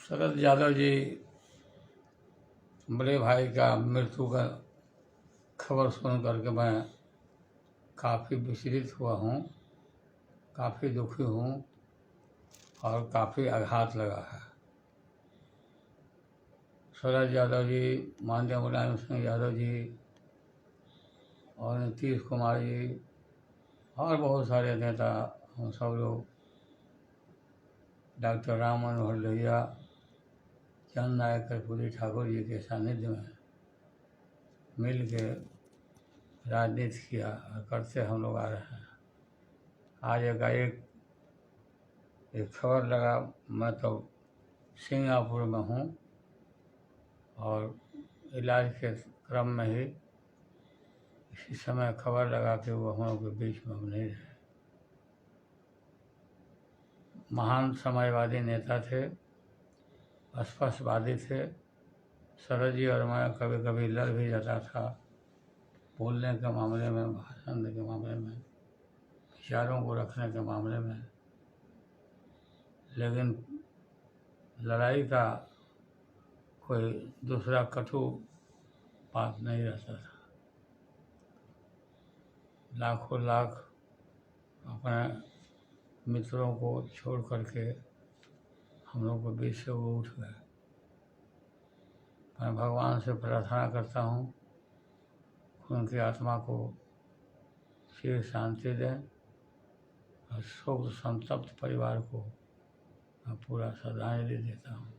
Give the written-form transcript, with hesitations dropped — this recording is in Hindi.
शरद यादव जी बड़े भाई का मृत्यु का खबर सुन करके मैं काफ़ी विचलित हुआ हूँ, काफ़ी दुखी हूँ और काफ़ी आघात लगा है। शरद यादव जी, माननीय मुलायम सिंह यादव जी और नीतीश कुमार जी और बहुत सारे नेता, हम सब लोग डॉक्टर राम मनोहर लोहिया, चंद नायक कर्पूरी ठाकुर जी के सानिध्य में मिल के राजनीति किया और करते हम लोग आ रहे हैं। आज एक खबर लगा, मैं तो सिंगापुर में हूँ और इलाज के क्रम में ही इसी समय खबर लगा कि वो हम लोग के बीच में हम नहीं रहे। महान समाजवादी नेता थे, स्पष्टवादी थे। शरद जी और मैं कभी कभी लड़ भी जाता था, बोलने के मामले में, भाषण के मामले में, विचारों को रखने के मामले में, लेकिन लड़ाई का कोई दूसरा कटु बात नहीं रहता था। लाखों लाख अपने मित्रों को छोड़ करके हम लोग के बीच से वो उठ गए। मैं भगवान से प्रार्थना करता हूँ उनकी आत्मा को चिर शांति दें और शोक संतप्त परिवार को मैं पूरा श्रद्धांजलि देता हूँ।